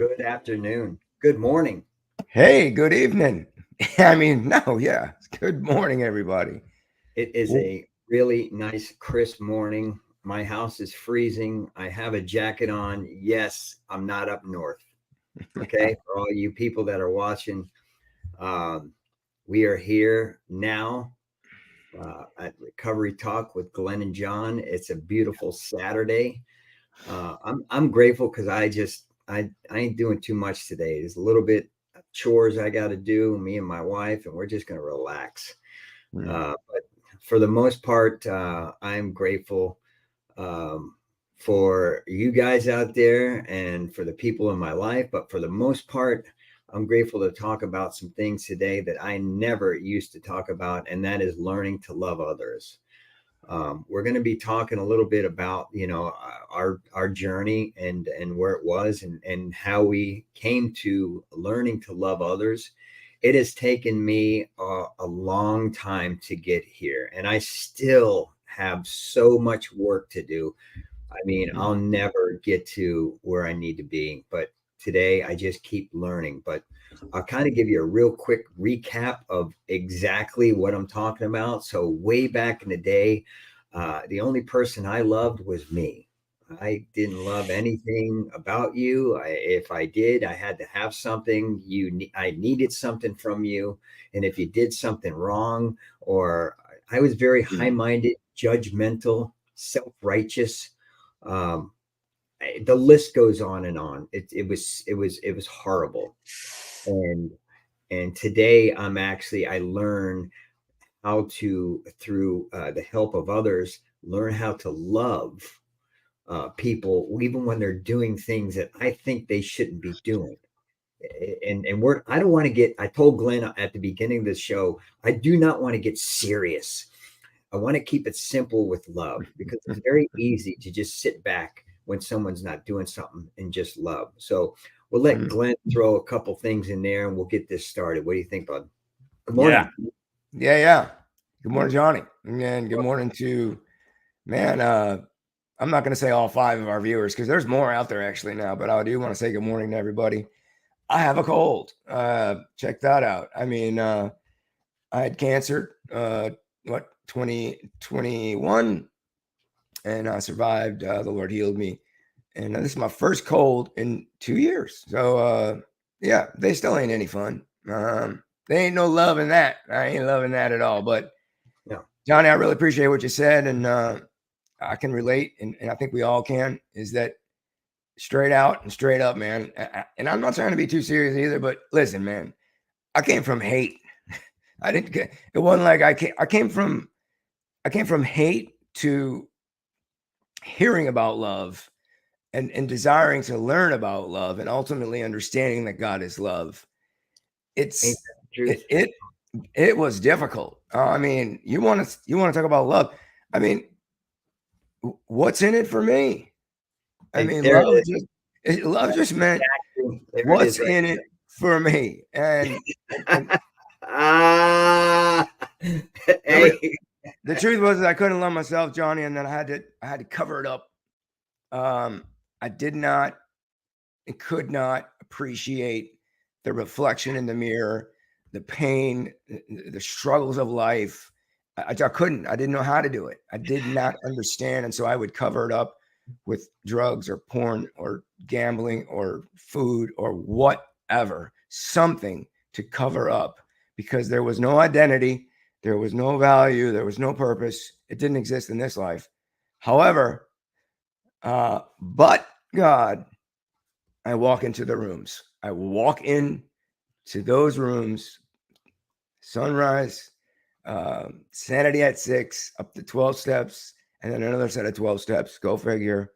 Good afternoon. Good morning. Hey, good evening. I mean, no, yeah. Good morning, everybody. It is Well, a really nice, crisp morning. My house is freezing. I have a jacket on. Yes, I'm not up north. Okay. For all you people that are watching, um, we are here now at Recovery Talk with Glenn and John. It's a beautiful Saturday. I'm grateful because I ain't doing too much today. There's a little bit of chores I got to do, me and my wife, and we're just gonna relax. mm, But for the most part, I'm grateful um, for you guys out there and for the people in my life. But for the most part, I'm grateful to talk about some things today that I never used to talk about, and that is learning to love others. We're going to be talking a little bit about our journey and where it was and how we came to learning to love others. It has taken me a long time to get here, and I still have so much work to do. I mean, mm, I'll never get to where I need to be, but today I just keep learning. But I'll kind of give you a real quick recap of exactly what I'm talking about. So, way back in the day, the only person I loved was me. I didn't love anything about you. If I did, I had to have something. I needed something from you, and if you did something wrong, or I was very mm. high-minded, judgmental, self-righteous. Um, the list goes on and on. It was horrible. And today I learn how to, through the help of others, learn how to love people even when they're doing things that I think they shouldn't be doing. And we're I don't want to get. I told Glenn at the beginning of the show, I do not want to get serious. I want to keep it simple with love because it's very easy to just sit back when someone's not doing something and just love. So we'll let Mm. Glenn throw a couple things in there and we'll get this started. What do you think, bud? Good Yeah, morning. yeah. Good morning, Johnny. And good morning to, man, I'm not going to say all five of our viewers because there's more out there actually now, but I do want to say good morning to everybody. I have a cold. Check that out. I mean, I had cancer, 2021, and I survived. The Lord healed me. And this is my first cold in 2 years. So yeah, they still ain't any fun. They ain't no love in that. I ain't loving that at all. But No. Johnny, I really appreciate what you said, and I can relate, and I think we all can. Is that straight out and straight up, man? And I'm not trying to be too serious either. But listen, man, I came from hate. I didn't. It wasn't like I came. I came from hate to hearing about love and desiring to learn about love and ultimately understanding that God is love. Ain't It's that the truth? it it, it was difficult. I mean, you want to talk about love. I mean, what's in it for me? I mean, There it is. love just meant There it what's is right in it for me. And there. Ah, the, re- hey. the truth was that I couldn't love myself, Johnny, and then I had to cover it up. Um, I did not and could not appreciate the reflection in the mirror, the pain, the struggles of life. I couldn't. I didn't know how to do it. I did not understand. And so I would cover it up with drugs or porn or gambling or food or whatever, something to cover up because there was no identity, there was no value, there was no purpose. It didn't exist in this life. However, but God, I walk into the rooms. I walk in to those rooms, sunrise, sanity at 6, up to 12 steps, and then another set of 12 steps. Go figure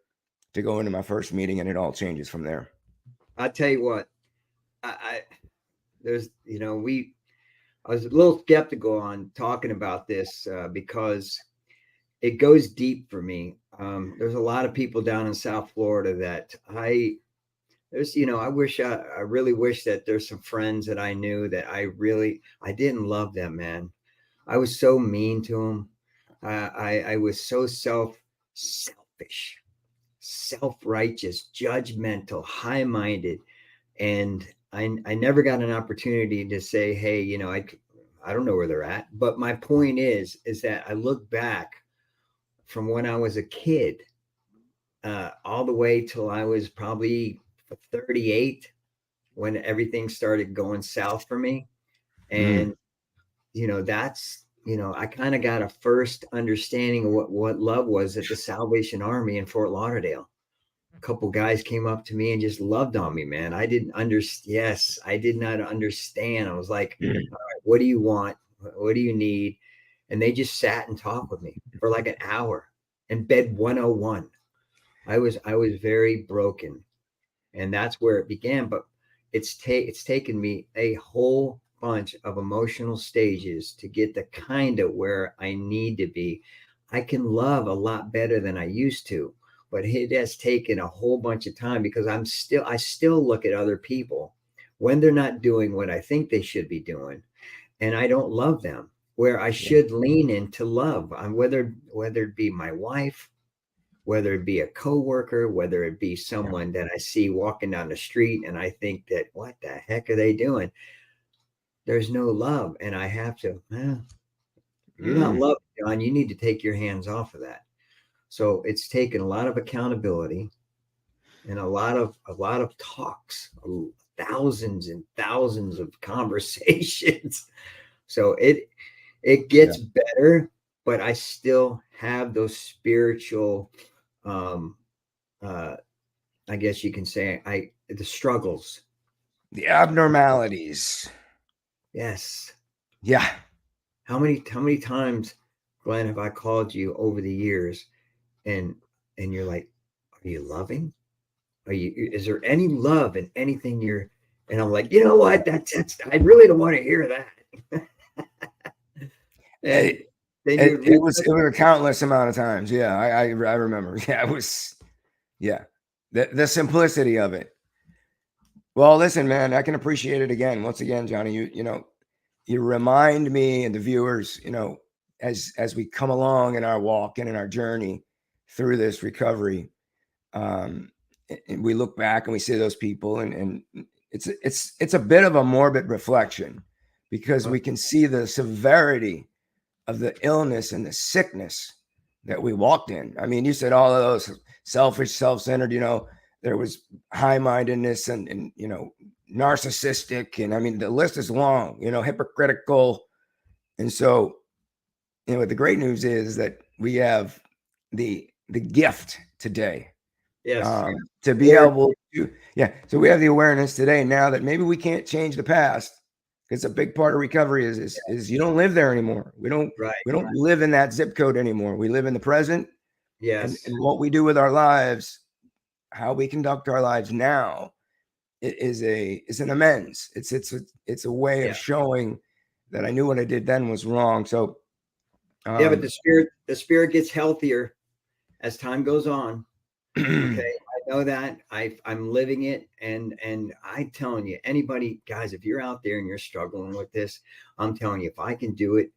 to go into my first meeting, and it all changes from there. I tell you what, I there's we I was a little skeptical on talking about this because it goes deep for me. There's a lot of people down in South Florida that I really wish that there's some friends that I knew that I didn't love them, man. I was so mean to them. I was so selfish, self righteous, judgmental, high minded. And I never got an opportunity to say, hey, I don't know where they're at. But my point is that I look back from when I was a kid, all the way till I was probably 38, when everything started going south for me. Mm, And that's, I kind of got a first understanding of what love was at the Salvation Army in Fort Lauderdale. A couple guys came up to me and just loved on me, man. I didn't understand. Yes, I did not understand. I was like, all right, what do you want? What do you need? And they just sat and talked with me for like an hour in bed 101. I was very broken, and that's where it began. But it's taken me a whole bunch of emotional stages to get the kind of where I need to be. I can love a lot better than I used to, but it has taken a whole bunch of time because I still look at other people when they're not doing what I think they should be doing, and I don't love them where I yeah, should lean into love. Whether it be my wife, whether it be a coworker, whether it be yeah. someone that I see walking down the street and I think that, what the heck are they doing? There's no love. And I have to, you're not Mm, loved, John. You need to take your hands off of that. So it's taken a lot of accountability and a lot of talks, thousands and thousands of conversations. So it yeah, gets better, but I still have those spiritual um uh I guess you can say, the struggles. the abnormalities. Yes. Yeah. How many times, Glenn, have I called you over the years, and you're like, are you loving? Is there any love in anything you're, and I'm like, you know what? That's I really don't want to hear that. And It, then you it, would it reach was up. it was a countless amount of times. Yeah, I remember. Yeah, it was. Yeah, the simplicity of it. Well, listen, man, I can appreciate it again. Once again, Johnny, you remind me and the viewers, as we come along in our walk and in our journey through this recovery, um, and we look back and we see those people, and it's a bit of a morbid reflection because we can see the severity of the illness and the sickness that we walked in. I mean, you said all of those selfish, self-centered, there was high-mindedness and narcissistic, and I mean the list is long, hypocritical. And so, the great news is that we have the gift today, Yes. to be Or able to, yeah. So we have the awareness today now that maybe we can't change the past, because a big part of recovery is you don't live there anymore. We don't right. we don't live in that zip code anymore. We live in the present, and Yes. what we do with our lives, how we conduct our lives now, is an amends. It's a way Yeah. of showing that I knew what I did then was wrong. So, Yeah, but um, the spirit gets healthier as time goes on. Okay, I know that I'm living it, and I'm telling you, anybody, guys, if you're out there and you're struggling with this, I'm telling you, if I can do it,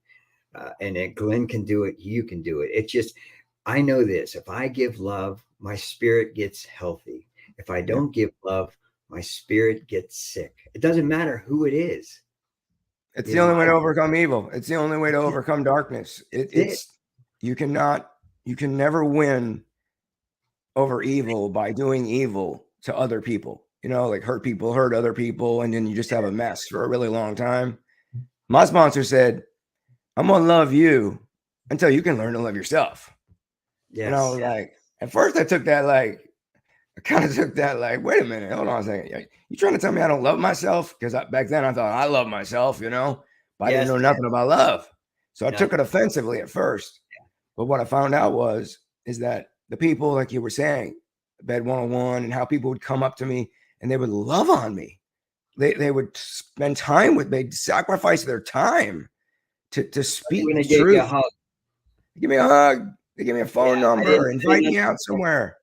and if Glenn can do it, you can do it. It's just, I know this: if I give love, my spirit gets healthy. If I yeah, don't give love, my spirit gets sick. It doesn't matter who it is. it's You the know, only way I to overcome evil. It's the only way to that's it. overcome darkness. That's it. It's you cannot, you can never win over evil by doing evil to other people. Like hurt people, hurt other people, and then you just have a mess for a really long time. My sponsor said, "I'm gonna love you until you can learn to love yourself." And I was Yes. like, at first I took that like, I kind of took that like, wait a minute, hold on a second. You trying to tell me I don't love myself? Because back then I thought I love myself, but I didn't Yes. know nothing about love. So I took it Nothing. offensively at first. But what I found out is that the people, like you were saying, Bed 101, and how people would come up to me and they would love on me. They would spend time with me, sacrifice their time to When speak they gave you a truth. hug. Give me a hug. They give me a Yeah, phone I number, didn't. I invite didn't. me out somewhere.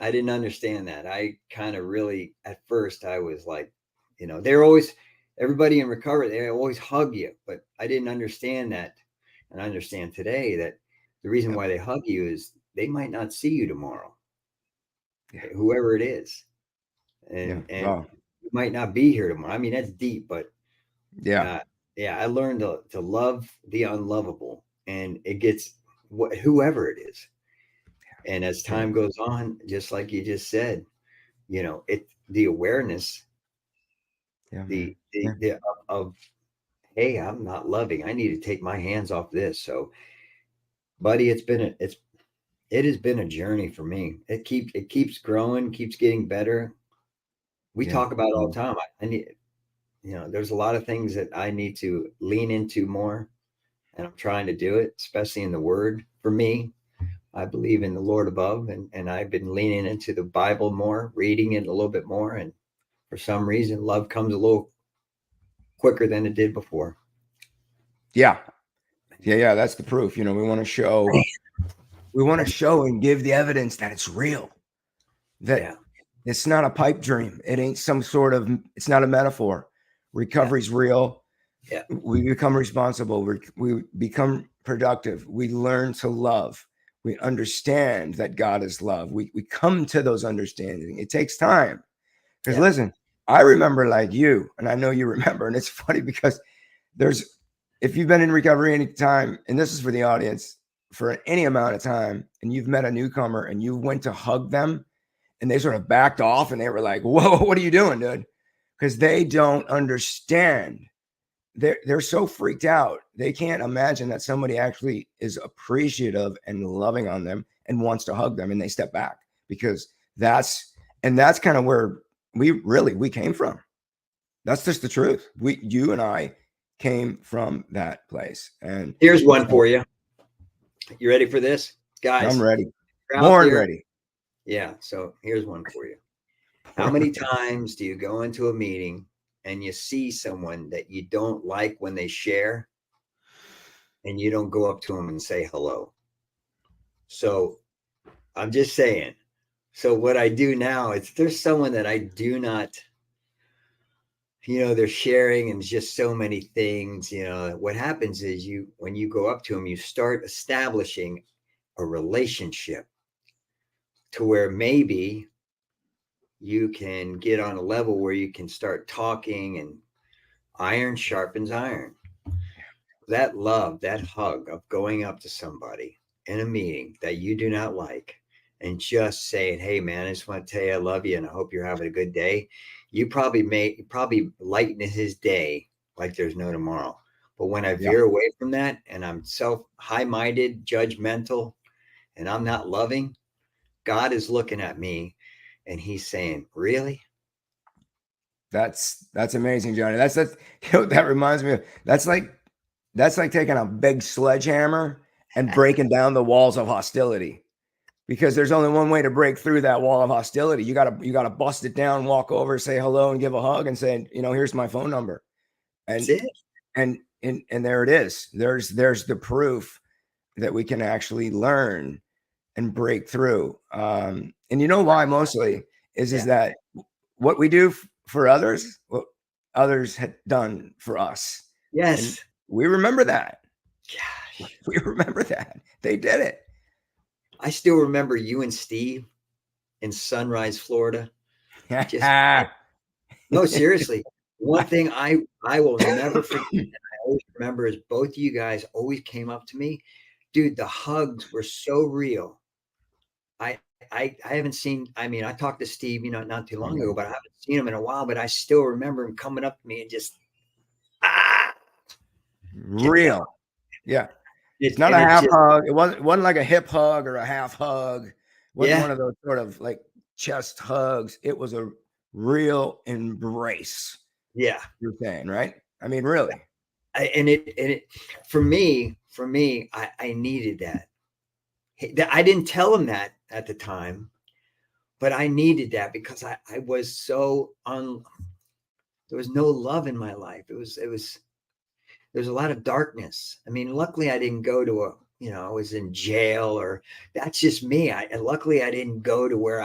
I didn't understand that. I kind of really, at first, I was like, they're always, everybody in recovery, they always hug you, but I didn't understand that. And I understand today that the reason Yep. why they hug you is they might not see you tomorrow, Yeah. whoever it is. Yeah. And Wow. might not be here tomorrow. I mean, that's deep, but Yeah. uh, yeah, I learned to love the unlovable, and it gets whoever it is. And as Yeah. time goes on, just like you just said, it the awareness, Yeah, man. the of hey, I'm not loving. I need to take my hands off this. So, buddy, it has been a journey for me. It keeps growing, keeps getting better. We Yeah. talk about it all Yeah. the time. I need, there's a lot of things that I need to lean into more, and I'm trying to do it, especially in the Word. For me, I believe in the Lord above, and I've been leaning into the Bible more, reading it a little bit more, and for some reason, love comes a little quicker than it did before. Yeah. Yeah. Yeah. That's the proof. We want to show. We want to show and give the evidence that it's real. That Yeah, it's not a pipe dream. It ain't some sort of. It's not a metaphor. yeah, Recovery's real. yeah, We become responsible. We become productive. We learn to love. We understand that God is love. We come to those understanding. It takes time. Because yeah. listen, I remember like you, and I know you remember, and it's funny because there's if you've been in recovery any time, and this is for the audience, for any amount of time, and you've met a newcomer and you went to hug them and they sort of backed off and they were like, whoa, what are you doing, dude? Because they don't understand. They're so freaked out. They can't imagine that somebody actually is appreciative and loving on them and wants to hug them, and they step back because that's kind of where we came from. That's just the truth. You and I came from that place. And Here's one so for you. You ready for this, I'm guys? ready. You're out Born there. ready. Yeah. So here's one for you. How Born many ready. times do you go into a meeting and you see someone that you don't like when they share, and you don't go up to them and say hello? So I'm just saying. So what I do now is, there's someone that I do not, they're sharing and just so many things. What happens is, when you go up to them, you start establishing a relationship to where maybe you can get on a level where you can start talking, and iron sharpens iron. That love, that hug of going up to somebody in a meeting that you do not like and just saying, hey man, I just want to tell you I love you and I hope you're having a good day. You probably lighten his day like there's no tomorrow. But when I Yeah. veer away from that and I'm high-minded, judgmental, and I'm not loving, God is looking at me and he's saying, really? That's amazing, Johnny. That's that reminds me of that's like taking a big sledgehammer and breaking down the walls of hostility. Because there's only one way to break through that wall of hostility. You gotta bust it down, walk over, say hello, and give a hug, and say, here's my phone number. That's And it. and there it is. There's the proof that we can actually learn and break through. And you know why mostly is Yeah. that what we do for others, what others had done for us, and Yes. we remember that. Gosh. We remember that they did it. I still remember you and Steve in Sunrise, Florida. Just no, seriously. One thing I will never forget, I always remember, is both of you guys always came up to me. Dude, the hugs were so real. I I haven't seen, I mean, I talked to Steve, not too long ago, but I haven't seen him in a while, but I still remember him coming up to me and just ah, just Real, yeah. It's it not and a it half just hug. It wasn't like a hip hug or a half hug. It wasn't yeah, one of those sort of like chest hugs. It was a real embrace. yeah. You're saying, right? I mean, really. And it for me, I needed that. I didn't tell him that at the time, but I needed that because I was so there was no love in my life. There was a lot of darkness. I mean, luckily I didn't go to I was in jail, or that's just me. And luckily I didn't go to where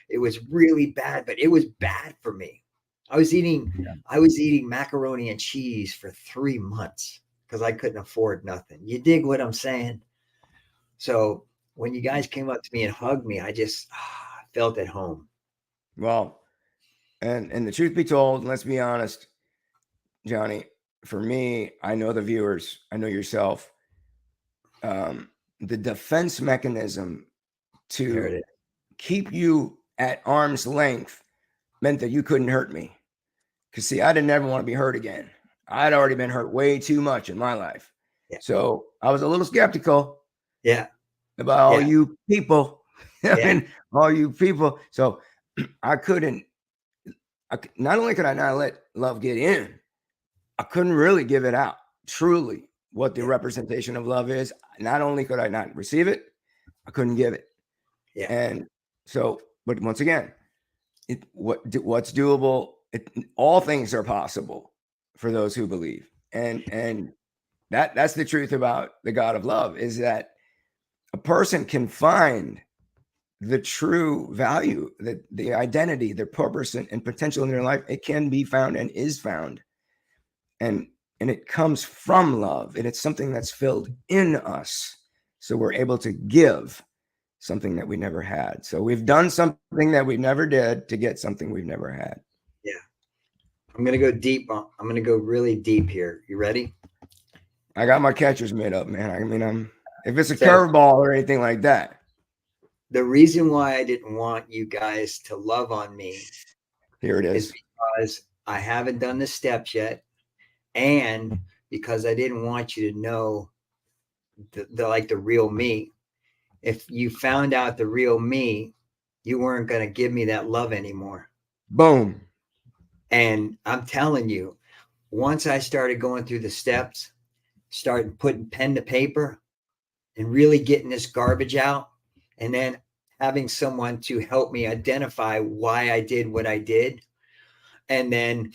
it was really bad, but it was bad for me. I was eating Yeah. I was eating macaroni and cheese for 3 months because I couldn't afford nothing. You dig what I'm saying? So when you guys came up to me and hugged me, I just felt at home. Well, And the truth be told, let's be honest, Johnny, for me, I know the viewers, I know yourself. The defense mechanism There to it is. keep you at arm's length meant that you couldn't hurt me. Because, see, I didn't ever want to be hurt again. I'd already been hurt way too much in my life. Yeah. So I was a little skeptical Yeah. about all Yeah. you people. I Yeah. mean, all you people. So I couldn't, not only could I not let love get in, I couldn't really give it out. Truly, what the Yeah. representation of love is. Not only could I not receive it, I couldn't give it. Yeah. And so, but once again, what's doable? All things are possible for those who believe, and that's the truth about the God of love, is that a person can find the true value, that the identity, their purpose, and potential in their life. It can be found and is found, and it comes from love, and it's something that's filled in us, so we're able to give something that we never had. So we've done something that we never did to get something we've never had. Yeah. I'm going to go deep. I'm going to go really deep here. You ready? I got my catchers made up, man. I mean, if it's a So curveball or anything like that. the reason why I didn't want you guys to love on me Here it is is. because I haven't done the steps yet, and because I didn't want you to know the real me. If you found out the real me, you weren't going to give me that love anymore. Boom. And I'm telling you, once I started going through the steps, started putting pen to paper and really getting this garbage out, and then having someone to help me identify why I did what I did, and then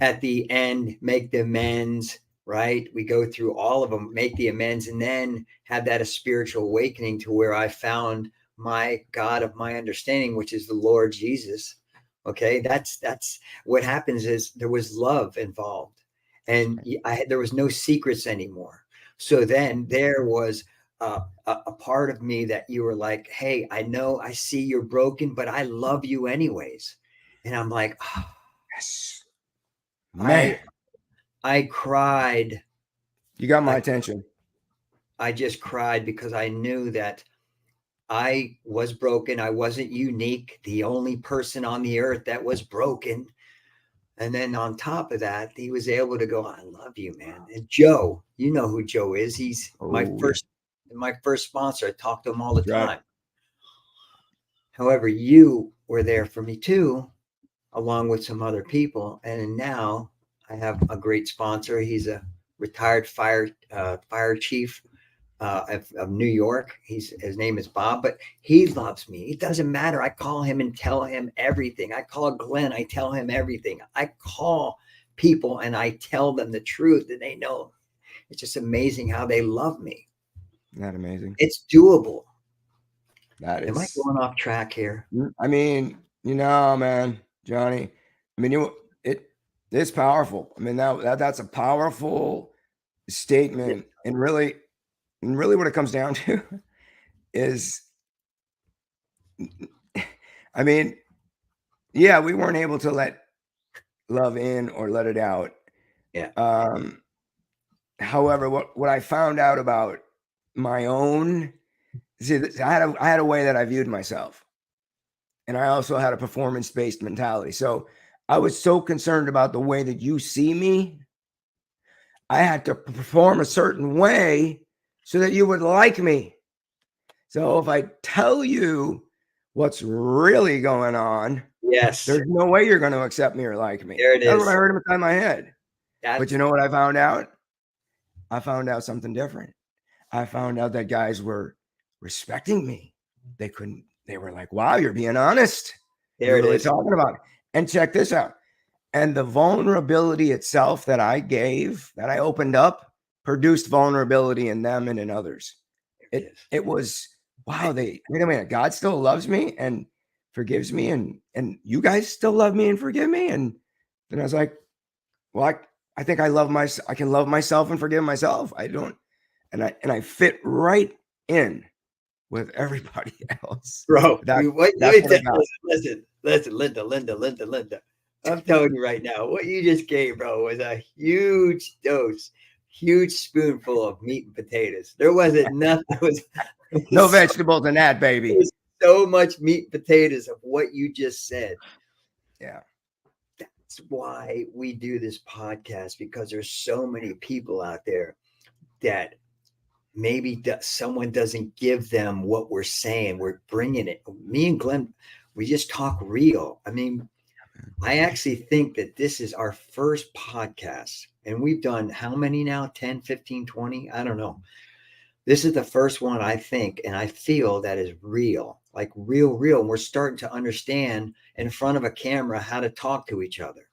at the end make the amends, right? We go through all of them, make the amends, and then have that a spiritual awakening to where I found my God of my understanding, which is the Lord Jesus. Okay, that's what happens. Is there was love involved, and there was no secrets anymore. So then there was a part of me that you were like, hey, I know, I see you're broken, but I love you anyways. And I'm like, oh, Yes. Man, I cried. you got my I attention. I just cried because I knew that I was broken. I wasn't unique, the only person on the earth that was broken. And then on top of that, he was able to go, I love you, man. And Joe, you know who Joe is. He's Oh, yeah. my first sponsor. I talk to him all the That's right. time. However, you were there for me too, along with some other people. And now I have a great sponsor. He's a retired fire chief of New York. His name is Bob, but he loves me. It doesn't matter. I call him and tell him everything. I call Glenn. I tell him everything. I call people and I tell them the truth, and they know. It's just amazing how they love me. Isn't that amazing? It's doable. That Am I is, going off track here? I mean, man, Johnny. I mean, it's powerful. I mean, that's a powerful statement, and really what it comes down to is, I mean, yeah, we weren't able to let love in or let it out. Yeah. However, what I found out about my own, see, I had a way that I viewed myself, and I also had a performance-based mentality. So I was so concerned about the way that you see me, I had to perform a certain way so that you would like me. So if I tell you what's really going on, Yes. there's no way you're going to accept me or like me. There it That's what I is. heard inside my head. But That's you know what I found out? I found out something different. I found out that guys were respecting me. They were like, wow, you're being honest. there You're it really is. talking about it. And check this out. And the vulnerability itself that I gave, that I opened up, produced vulnerability in them and in others. It was, wow, wait a minute, God still loves me and forgives me, and you guys still love me and forgive me. And then I was like, well, I think I can love myself and forgive myself. I don't, and I fit right in with everybody else. Bro, That's wait, what I got. listen, Linda. I'm telling you right now, what you just gave, bro, was a huge dose, huge spoonful of meat and potatoes. There wasn't nothing. It No was so, vegetables in that, it baby. was so much meat and potatoes of what you just said. Yeah. That's why we do this podcast, because there's so many people out there that maybe someone doesn't give them what we're saying. We're bringing it. Me and Glenn, we just talk real. I mean, I actually think that this is our first podcast, and we've done how many now? 10, 15, 20? I don't know. This is the first one, I think, and I feel that is real, like real. And we're starting to understand in front of a camera how to talk to each other,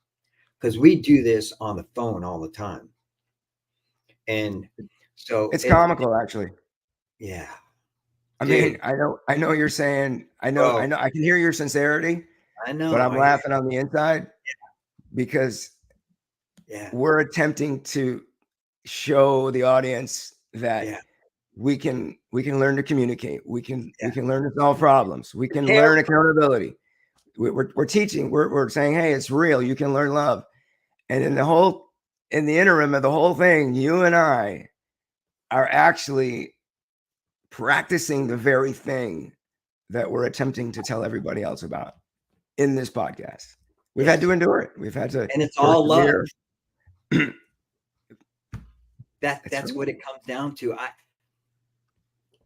because we do this on the phone all the time. And so It's comical, actually. yeah, I mean, dude, I know you're saying, bro, I can hear your sincerity, I but know. I'm laughing on the inside because Yeah, we're attempting to show the audience that yeah, we can learn to communicate. yeah. We can learn to solve problems. We can Prepare. learn accountability. We're teaching. We're saying, hey, it's real. You can learn love. And in the interim of the whole thing, you and I are actually practicing the very thing that we're attempting to tell everybody else about in this podcast. We've had Yes, to endure it. We've had to and it's all love. persevere. That's That's right. what it comes down to. I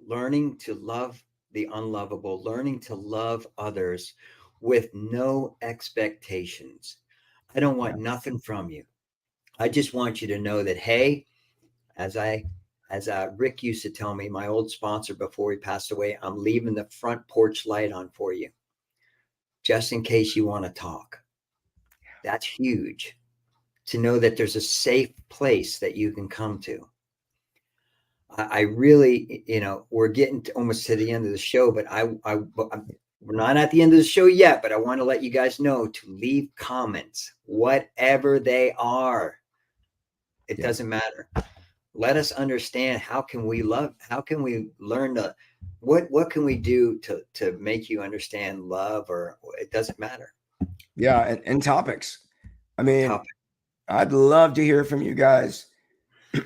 learning to love the unlovable, learning to love others with no expectations. I don't Yeah. want nothing from you. I just want you to know that, hey, as I as Rick used to tell me, my old sponsor before he passed away, I'm leaving the front porch light on for you, just in case you want to talk. That's huge, to know that there's a safe place that you can come to. I really, we're getting almost to the end of the show, but we're not at the end of the show yet, but I want to let you guys know to leave comments, whatever they are. It Yeah. doesn't matter. Let us understand, how can we learn to, what can we do to make you understand love, or it doesn't matter. Yeah. And topics. I mean, Topic. I'd love to hear from you guys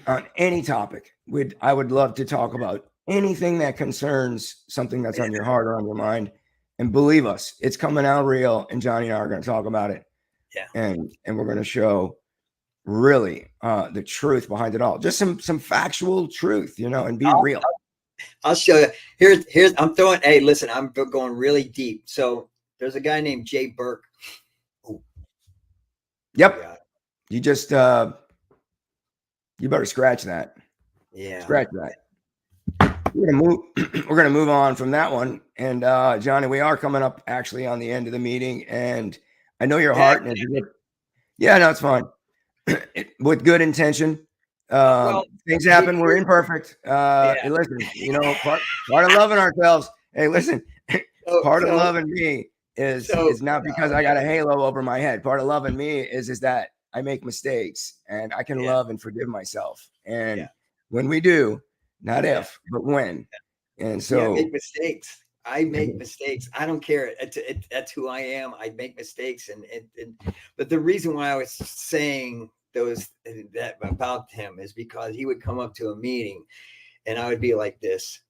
on any topic. I would love to talk about anything that concerns something that's on your heart or on your mind. And believe us, it's coming out real. And Johnny and I are going to talk about it. Yeah. And we're going to show really the truth behind it all. Just some factual truth, and be I'll, real. I'll show you. I'm throwing, hey, listen, I'm going really deep. So there's a guy named Jay Burke. Oh, Yep. yeah. You just you better scratch that. Yeah. Scratch that. We're gonna move on from that one. And Johnny, we are coming up actually on the end of the meeting. And I know your Yeah. heart and yeah, no, it's fine. With good intention. Well, Things happen. We're imperfect. yeah. Listen, part of loving ourselves. Hey, listen, So, part of so, loving me is not because I got a halo over my head. Part of loving me is that I make mistakes and I can yeah, love and forgive myself. And yeah, when we do, not yeah. if, but when. And Yeah, I so make mistakes. I make mistakes. I don't care. That's who I am. I make mistakes, but the reason why I was saying that about him is because he would come up to a meeting, and I would be like this,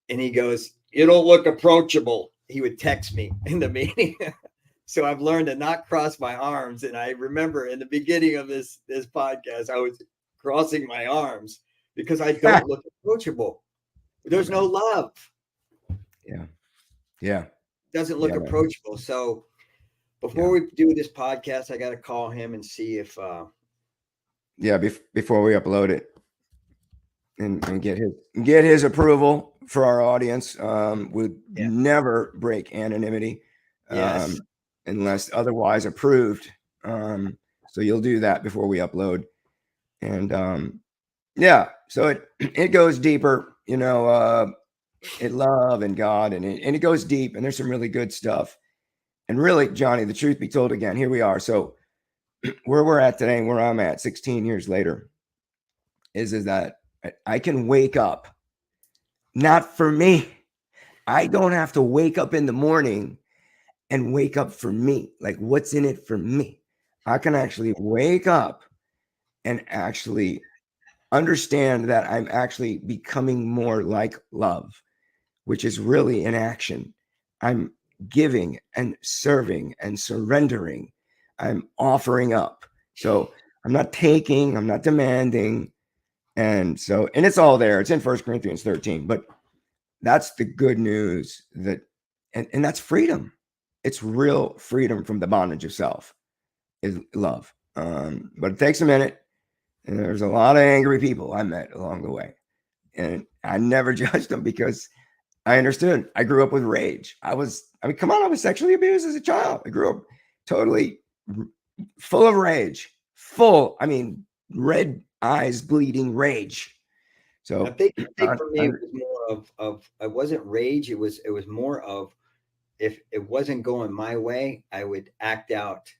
and he goes, "You don't look approachable." He would text me in the meeting. So I've learned to not cross my arms. And I remember in the beginning of this podcast, I was crossing my arms because I don't look approachable. There's no love. yeah, yeah, Doesn't look yeah, man. approachable. So before Yeah. we do this podcast, I got to call him and see if Yeah. Before we upload it and get his approval for our audience. Would yeah. never break anonymity Yes. unless otherwise approved. So you'll do that before we upload. And yeah, so it goes deeper, in love and God, and it goes deep, and there's some really good stuff. And really, Johnny, the truth be told, again, here we are. So where we're at today and where I'm at 16 years later is that I can wake up, not for me. I don't have to wake up in the morning and wake up for me. Like, what's in it for me? I can actually wake up and actually understand that I'm actually becoming more like love, which is really in action. I'm giving and serving and surrendering. I'm offering up. So I'm not taking, I'm not demanding. And it's all there. It's in 1 Corinthians 13. But that's the good news and that's freedom. It's real freedom from the bondage of self is love. But it takes a minute. And there's a lot of angry people I met along the way. And I never judged them because I understood. I grew up with rage. I mean, come on, I was sexually abused as a child. I grew up totally full of rage, I mean, red eyes, bleeding rage. So I think for me it was more of it wasn't rage. It was more of, if it wasn't going my way, I would act out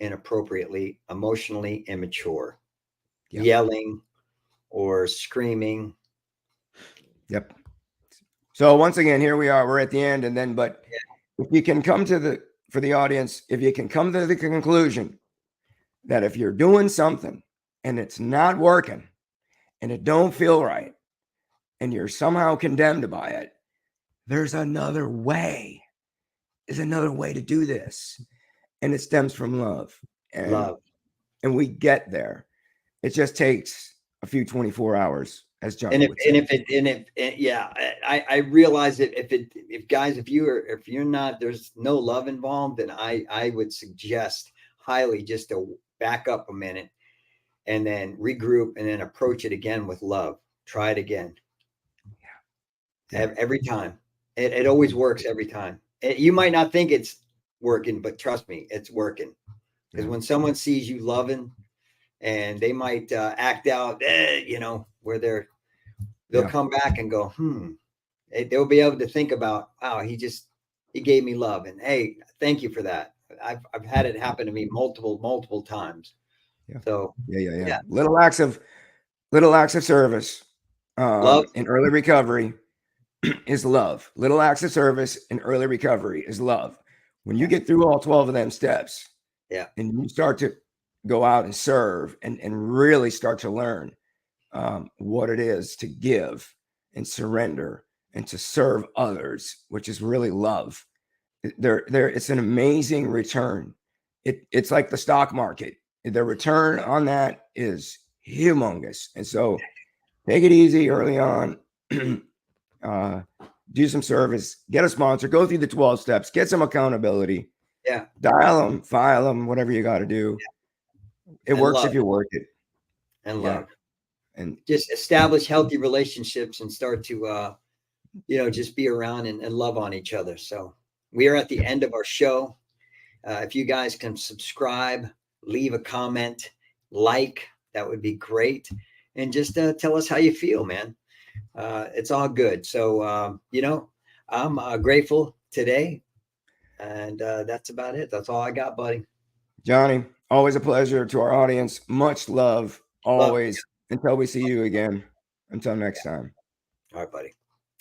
inappropriately, emotionally immature, yep, yelling or screaming. yep. So once again, here we are. We're at the end, but if you can come for the audience, if you can come to the conclusion that if you're doing something and it's not working and it don't feel right and you're somehow condemned by it, there's another way. There's another way to do this. And it stems from love. And Love. we get there. It just takes a few 24 hours, as And Johnny if would say. and if it and if and yeah, I realize that if guys, if you're not, there's no love involved, then I would suggest highly just to back up a minute and then regroup and then approach it again with love. Try it again. Yeah. Every time. It always works every time. You might not think it's working, but trust me, it's working. Because Yeah. when someone sees you loving, and they might act out, where they'll Yeah. come back and go, they'll be able to think about, wow, he gave me love, and hey, thank you for that. I've had it happen to me multiple times. Yeah. So Yeah. yeah, Little acts of service love. in early recovery is love. Little acts of service in early recovery is love. When you Yeah, get through all 12 of them steps yeah, and you start to go out and serve and really start to learn what it is to give and surrender and to serve others, which is really love. It's an amazing return. It's like the stock market. The return on that is humongous. And so take it easy early on. uh, do some service, get a sponsor, go through the 12 steps, get some accountability, yeah, dial them, file them, whatever you got to do. It and works love if you work it. and Yeah. love. And Just establish healthy relationships and start to just be around and love on each other. So we are at the end of our show. If you guys can subscribe, leave a comment, that would be great. And just tell us how you feel, man. It's all good. So, I'm grateful today. And that's about it. That's all I got, buddy. Johnny, always a pleasure. To our audience, much love Love. always. Until we see you again. Until next time. All right, buddy.